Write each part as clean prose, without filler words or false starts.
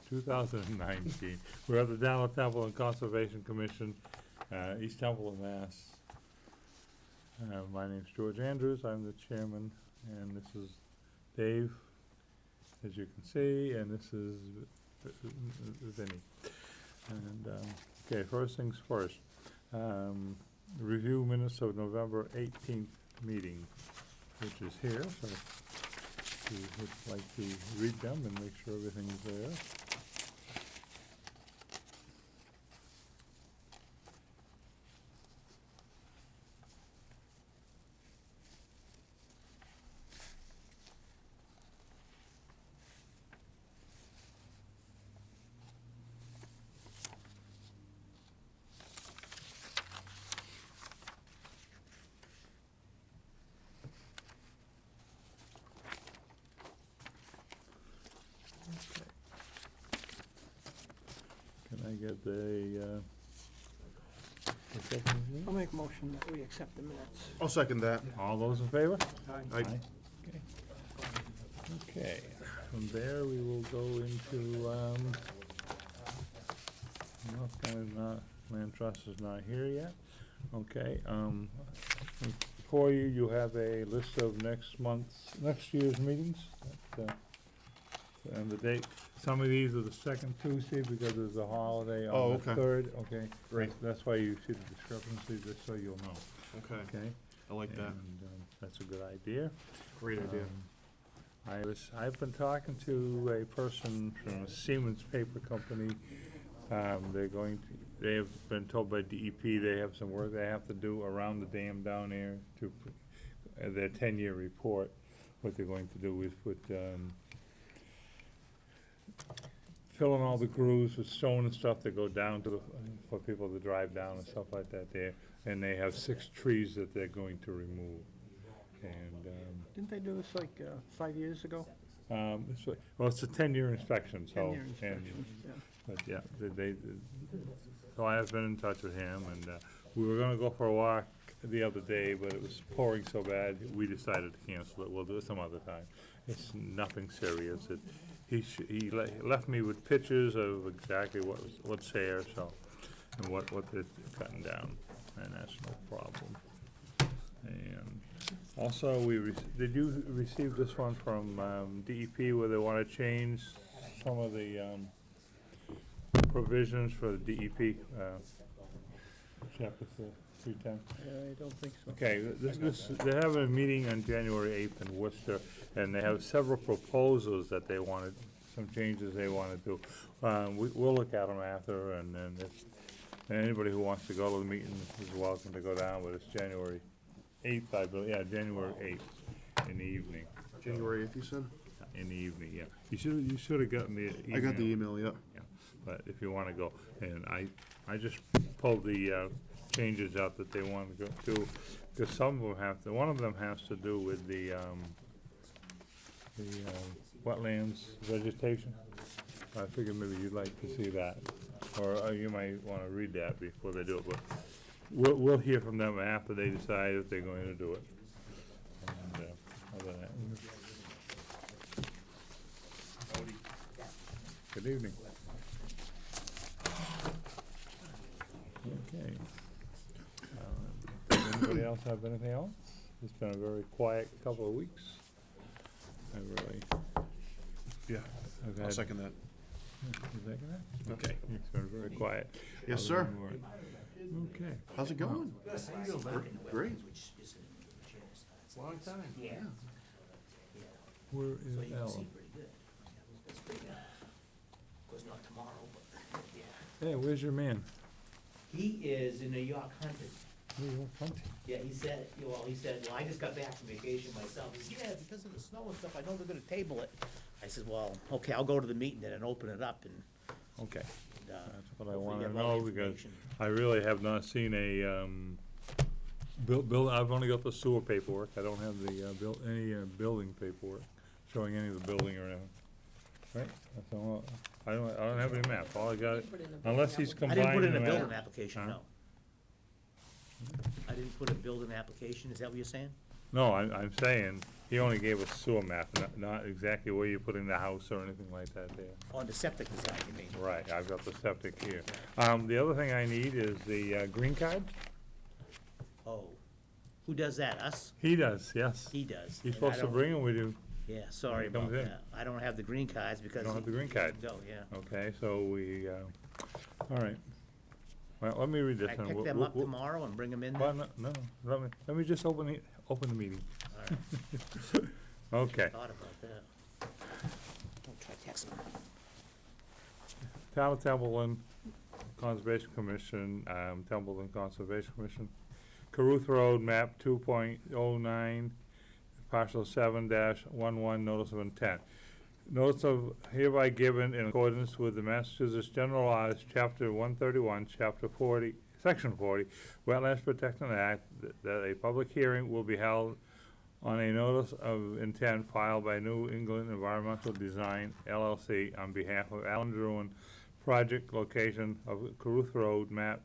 2019. We're at the Download Templeton Conservation Commission, East Templeton, Mass. My name's George Andrews. I'm the chairman, and this is Dave, as you can see, and this is Vinnie. And okay, first things first. Review minutes of November 18th meeting, which is here. So we would like to read them and make sure everything's there. Can I get a second here? I'll make a motion that we accept the minutes. I'll second that. All those in favor? Aye. Okay. Okay, from there we will go into, North Carolina Land Trust is not here yet. Okay, before you, you have a list of next year's meetings. And the date, some of these are the second Tuesday because there's a holiday on the okay. third, okay? Great. That's why you see the discrepancy, just so you'll know, Okay. okay? I like that. And that's a good idea. Great idea. I've been talking to a person from a Siemens paper company. They have been told by DEP they have some work they have to do around the dam down there to their 10-year report. What they're going to do is put fill in all the grooves with stone and stuff that go down to for people to drive down and stuff like that there. And they have 6 trees that they're going to remove. And Didn't they do this like 5 years ago? it's a 10-year inspection. So 10-year inspection, yeah. But yeah, so I have been in touch with him, and we were going to go for a walk the other day, but it was pouring so bad we decided to cancel it. We'll do it some other time. It's nothing serious. He left me with pictures of exactly what's there, so and what they're cutting down, and that's no problem. And also, did you receive this one from DEP where they want to change some of the provisions for the DEP chapter 310? I don't think so. Okay, they're having a meeting on January 8th in Worcester, and they have several proposals that they wanted, some changes they want to do. We'll look at them after, and then if anybody who wants to go to the meeting is welcome to go down, but it's January 8th, I believe. Yeah, January 8th in the evening. January 8th, you said? In the evening, yeah. You should have gotten the email. I got the email, yeah. Yeah, but if you want to go, and I just pulled the changes out that they want to go to, because some of them one of them has to do with the wetlands vegetation. I figured maybe you'd like to see that, or you might want to read that before they do it, but we'll hear from them after they decide if they're going to do it. And other than that. Good evening. Okay. Does anybody else have anything else? It's been a very quiet couple of weeks. Yeah, I'll second that. You second that? Okay. It's been very quiet. Yes, sir. Okay. How's it going? Great. Long time. Yeah. Where So is you can see Ellen? pretty good. That's pretty good. Of course, not tomorrow, but yeah. Hey, where's your man? He is in New York hunting. New York hunting. Yeah, he said, well, I just got back from vacation myself. He said, yeah, because of the snow and stuff, I know they're gonna table it. I said, well, okay, I'll go to the meeting then and open it up and. Okay. That's What I want to know, because I really have not seen a bill. I've only got the sewer paperwork. I don't have the any building paperwork showing any of the building or anything. Right? That's all. I don't have any maps. All I got, unless he's I combining. didn't put in a the building map. application, Huh? no. I didn't put a building application, is that what you're saying? No, I'm saying, he only gave us sewer map, not exactly where you're putting the house or anything like that there. On the septic design, you mean? Right, I've got the septic here. The other thing I need is the green card. Oh, who does that, us? He does, yes. He does. He's and I supposed to don't- bring them with you. Yeah, sorry When it comes about in. that. I don't have the green cards because. You don't have the green card. Go, yeah. Okay, so all right. Well, let me read this. I and pick we'll- them we'll- up we'll- tomorrow and bring them in? Well, no, let me just open the meeting. All right, Okay. thought about that. I'll try texting them. Town of Templeton Conservation Commission, Templeton Conservation Commission, Carruth Road, map 2.09, parcel 7-11, notice of intent. Notice of hereby given in accordance with the Massachusetts General Laws, Chapter 131, Chapter 40, Section 40, Wetlands Protection Act, that a public hearing will be held on a notice of intent filed by New England Environmental Design LLC on behalf of Alan Druin, project location of Carruth Road, map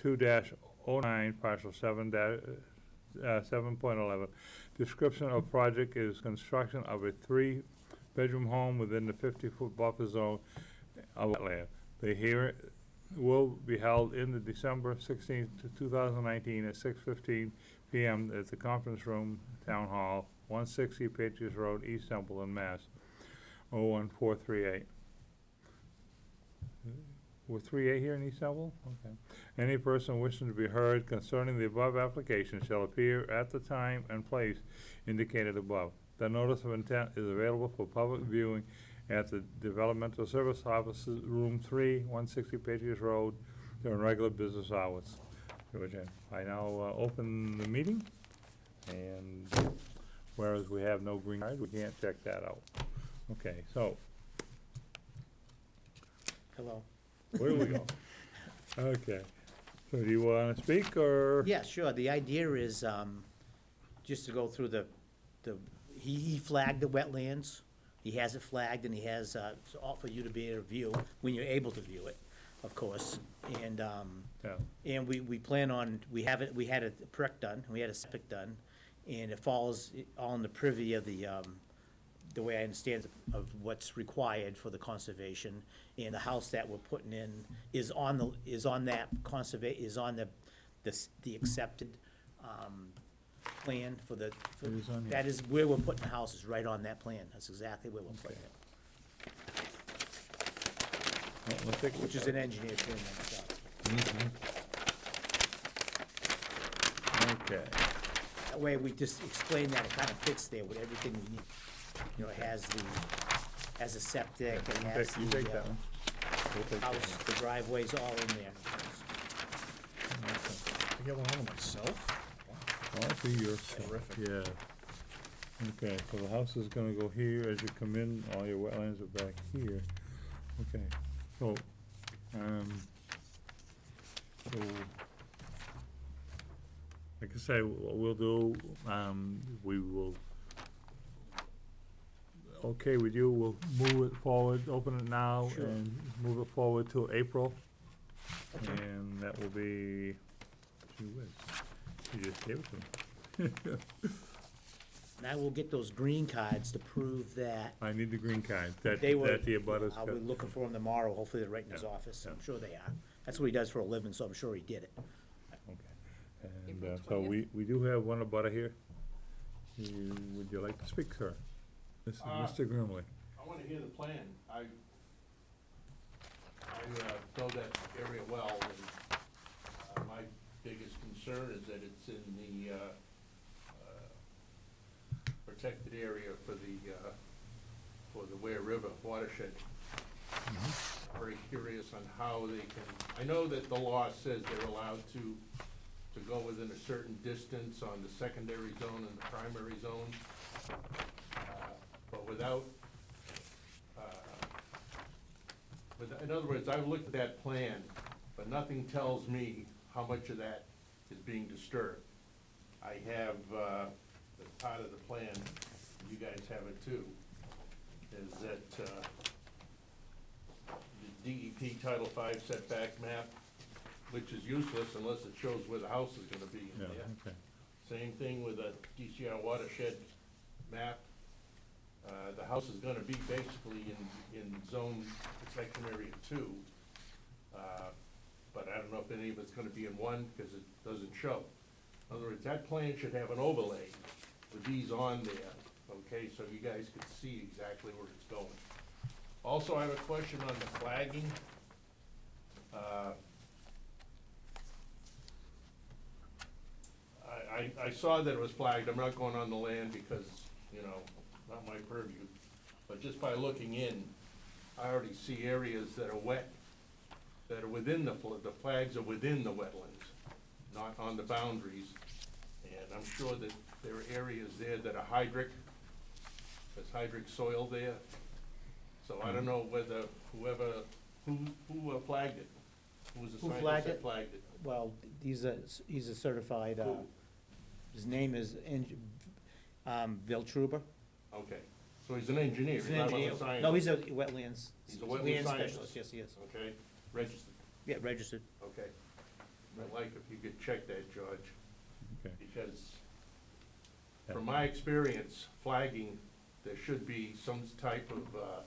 2-09, parcel 7.11. Description of project is construction of a 3-bedroom home within the 50-foot buffer zone of wetland. The hearing will be held in the December 16th, 2019 at 6:15 p.m. at the conference room, Town Hall, 160 Patriots Road, East Templeton, Mass. 01438. We're 3A here in East Templeton? Okay. Any person wishing to be heard concerning the above application shall appear at the time and place indicated above. The notice of intent is available for public viewing at the Developmental Service Offices, Room 3, 160 Patriots Road, during regular business hours. George, I now open the meeting, and whereas we have no green card, we can't check that out. Okay, so, Hello. where do we go? Okay, so do you wanna speak, or? Yeah, sure. The idea is, just to go through he flagged the wetlands. He has it flagged, and he has, it's all for you to be able to view, when you're able to view it, of course. And, Yeah, and we plan on, we had a perk done, we had a septic done, and it falls all in the privy of the way I understand it, of what's required for the conservation. And the house that we're putting in is on the accepted, plan for the, It is on here. that is where we're putting the house, is right on that plan. That's exactly where we're putting it, well, let's take. which is an engineer plan myself. Okay, That way, we just explain that it kind of fits there with everything we need. You know, it has a septic, it has you take the, that one. We'll take that house, one. the driveway's all in there. I get one all to myself? Oh, I see yours. Terrific. Yeah. Okay, so the house is gonna go here as you come in, all your wetlands are back here. Okay, so, so, like I say, what we'll do, we will, okay with you, we'll move it forward, open it now, Sure. and move it forward till April. And that will be, gee whiz, you just gave it to me. And I will get those green cards to prove that I need the green card, that they were. the abutters I'll got. be looking for them tomorrow, hopefully they're right in his Yeah, office, yeah. I'm sure they are. That's what he does for a living, so I'm sure he did it. Okay, and, April so 20th. we do have one abutter here. Would you like to speak, sir? This is Mr. Grimley. I wanna hear the plan. I know that area well, and, my biggest concern is that it's in the, protected area for the Ware River watershed. Very curious on how they can, I know that the law says they're allowed to go within a certain distance on the secondary zone and the primary zone. But without, in other words, I've looked at that plan, but nothing tells me how much of that is being disturbed. I have, as part of the plan, you guys have it too, is that, the DEP Title V setback map, which is useless unless it shows where the house is gonna be in Yeah, there. okay. Same thing with a DCR watershed map. The house is gonna be basically in zone section area 2. But I don't know if any of it's gonna be in 1, because it doesn't show. In other words, that plan should have an overlay with these on there, okay, so you guys can see exactly where it's going. Also, I have a question on the flagging. I saw that it was flagged. I'm not going on the land because, you know, not my purview. But just by looking in, I already see areas that are wet, that are within the flags are within the wetlands, not on the boundaries. And I'm sure that there are areas there that are hydric, there's hydric soil there. So I don't know whether who flagged it? Who was the Who scientist flagged that it? flagged it? Well, he's a certified, Who? his name is Viltruber. Okay, so he's an engineer, He's he's an not a engineer. scientist. No, he's a wetlands. He's a wetland land scientist. specialist, yes, he is. Okay, registered, Yeah, registered. okay. I'd like if you could check that, George, Okay. because Yeah. from my experience, flagging, there should be some type of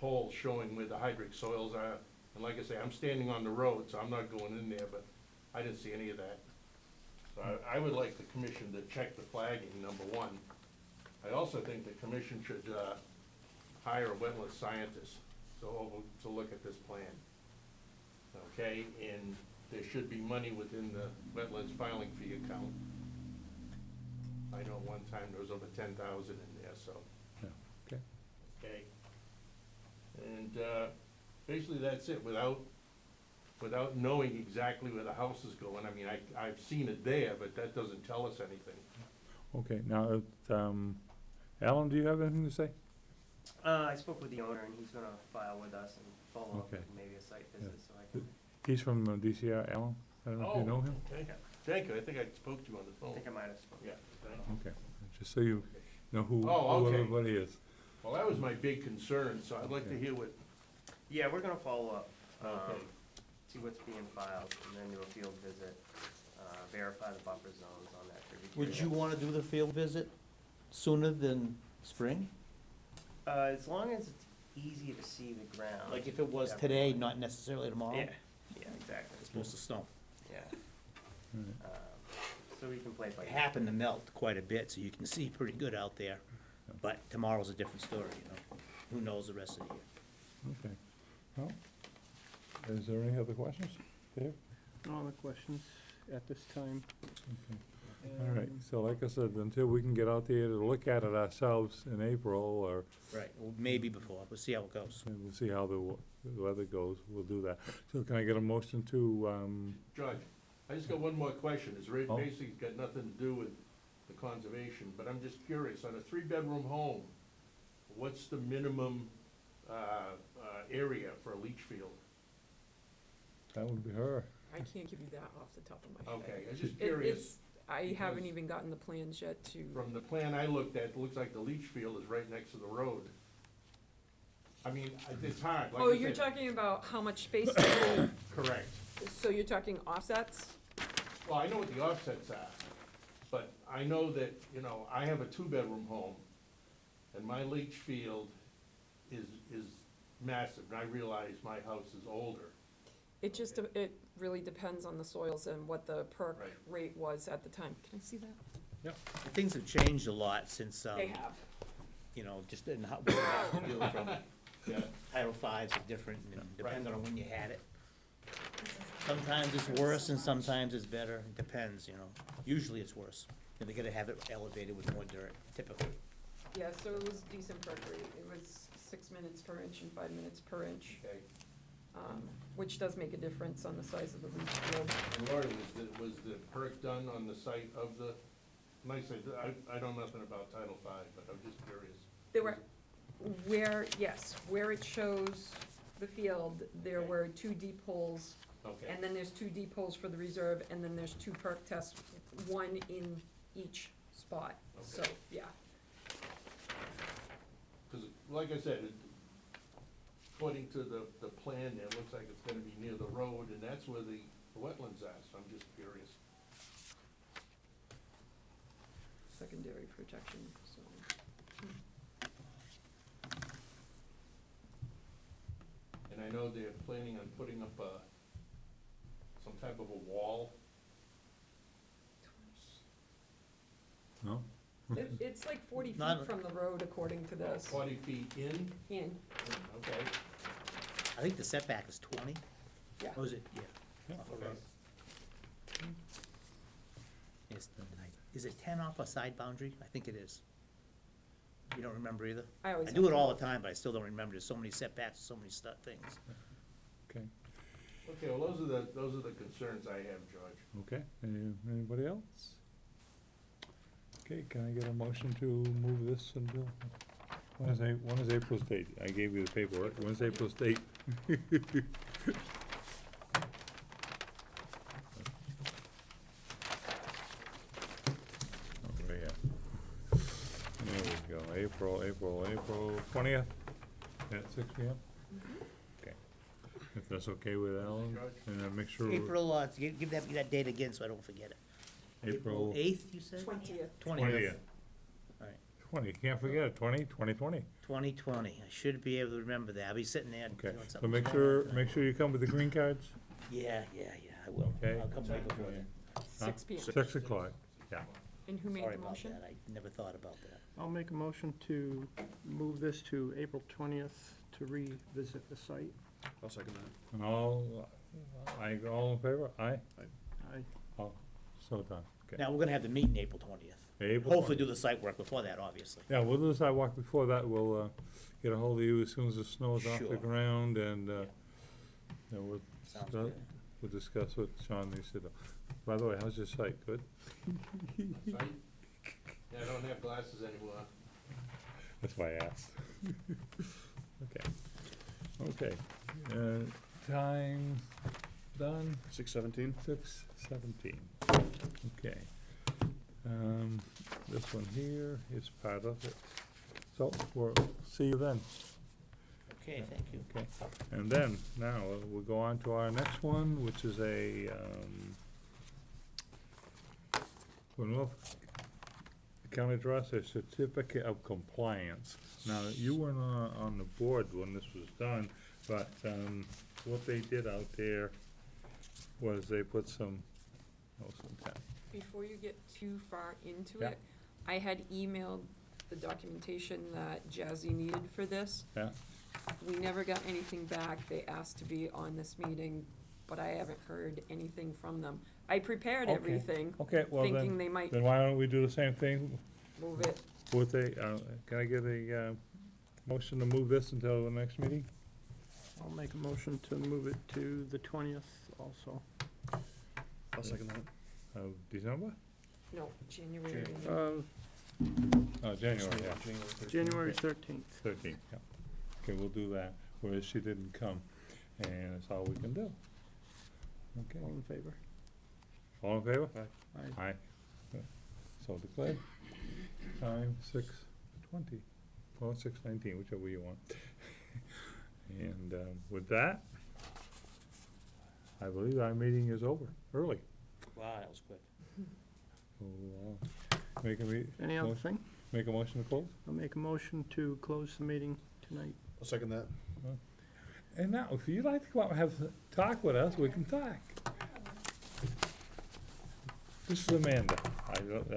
hole showing where the hydric soils are. And like I say, I'm standing on the road, so I'm not going in there, but I didn't see any of that. So I would like the commission to check the flagging, number one. I also think the commission should hire a wetland scientist to look at this plan. Okay, and there should be money within the wetlands filing fee account. I know one time there was over 10,000 in there, so, Yeah, okay. okay. And basically, that's it, without knowing exactly where the house is going. I mean, I've seen it there, but that doesn't tell us anything. Okay, now, Alan, do you have anything to say? I spoke with the owner, and he's gonna file with us and follow up Okay. with maybe a site visit, so I can, He's from DCR, Alan? I don't know if you know him? Okay, thank you, I think I spoke to you on the I phone. think I might have spoken. Yeah, thank you. Okay, just so you know who Oh, okay. everybody is. Well, that was my big concern, so I'd like to Okay. hear what, Yeah, we're gonna follow up, okay, see what's being filed, and then do a field visit, verify the buffer zones on that tributary. Would you wanna do the field visit sooner than spring? As long as it's easy to see the ground. Like if it was Yeah. today, not necessarily tomorrow? Yeah, yeah, exactly, It's supposed to snow. yeah. Alright. So we can play by It ear. happened to melt quite a bit, so you can see pretty good out there. But tomorrow's a different story, you know? Who knows the rest of the year? Okay. Well, is there any other questions? Dave? No other questions at this time. Okay. All right, so like I said, until we can get out there to look at it ourselves in April, or Right, well, maybe before, we'll see how it goes. we'll see how the weather goes, we'll do that. So can I get a motion to, George, I just got one more question, it's Oh. basically got nothing to do with the conservation, but I'm just curious, on a 3-bedroom home, what's the minimum, area for a leach field? that would be her. I can't give you that off the top of my head. Okay, I was just It- curious. it's- I haven't because- even gotten the plans yet to, From the plan I looked at, it looks like the leach field is right next to the road. I mean, it's hard, like oh, I you're said. talking about how much space to leave, Correct. so you're talking offsets? Well, I know what the offsets are, but I know that, you know, I have a 2-bedroom home, and my leach field is massive, and I realize my house is older. It just, it really depends on the soils and what the perk Right. rate was at the time. Can I see that? Things have changed a lot since, They have. you know, just in how, what we have to do from Yeah, Title V's are different, and Right. depending on when you had it. Sometimes it's worse and sometimes it's better, it depends, you know. Usually it's worse, and they gotta have it elevated with more dirt, typically. Yeah, so it was decent perk rate. It was 6 minutes per inch and 5 minutes per inch, okay. which does make a difference on the size of the leach field. And Lori, was the perk done on the site of the, like I said, I know nothing about Title V, but I'm just curious. There were, where it shows the field, there were 2 deep holes, Okay, and then there's 2 deep holes for the reserve, and then there's 2 perk tests, 1 in each spot, so, Okay. yeah. because like I said, according to the plan, it looks like it's gonna be near the road, and that's where the wetlands are, so I'm just curious. protection, so. And I know they're planning on putting up some type of a wall. No? It's like 40 feet Not- from the road according to this. 40 feet in, In, okay. I think the setback is 20. yeah. Or is it, yeah. Yeah. Off the road. Is it 10 off a side boundary? I think it is. You don't remember either? I always I have do it to all look. the time, but I still don't remember. There's so many setbacks, so many things. Okay, Okay, well, those are the concerns I have, George. okay. Anybody else? Okay, can I get a motion to move this until, when is April's date? I gave you the paperwork. When's April's date? Oh, right, yeah. There we go, April 20th at 6 P.M.? Okay. If that's okay with Alan, George? and then make sure. April, give that date again so I don't forget it. April 8th, you said? 20th. 20th. All right, 20, you can't forget it, 2020. 2020. I should be able to remember that. I'll be sitting there Okay, doing so something. make sure you come with the green cards, Yeah, I will. Okay. I'll come right before then. 6 PM. 6 o'clock, yeah. And who made Sorry the about motion? that. I never thought about that. I'll make a motion to move this to April 20th to revisit the site. I'll second that. All in favor? Aye? I, So done, okay. Now, we're gonna have the meeting April 20th. April Hopefully 20th. do the site work before that, obviously. Yeah, we'll do the sidewalk before that, we'll, get a hold of you as soon as the snow's off the Sure. ground, and, Yeah. then we'll, Sounds start- good. we'll discuss what Sean needs to do. By the way, how's your site, good? Sight? Yeah, I don't have glasses anymore. That's why I asked. Okay, time done, 6:17. 6:17. Okay. This one here is part of it. So, we'll see you then. Okay, thank you. Okay, and then, now, we'll go on to our next one, which is a, for North County Trust, a certificate of compliance. Now, you weren't on the board when this was done, but, what they did out there was they put some tap. Before you get too far into Yeah. it, I had emailed the documentation that Jazzy needed for this. Yeah, We never got anything back. They asked to be on this meeting, but I haven't heard anything from them. I prepared Okay. everything, okay, well thinking then, they might then why don't we do the same thing move it. with can I get a, motion to move this until the next meeting? I'll make a motion to move it to the 20th also. I'll second that. Of December? No, January. Oh, January, yeah, January 13th. 13th, yeah. Okay, we'll do that, whereas she didn't come, and that's all we can do. Okay, All in favor? all in favor? Aye. Aye. So declared. Time 6:20, or 6:19, whichever you want. And with that, I believe our meeting is over, early. Wow, that was quick. So, make a Any other thing? make a motion to close? I'll make a motion to close the meeting tonight. I'll second that. And now, if you'd like to come out and have, talk with us, we can talk. This is Amanda. I don't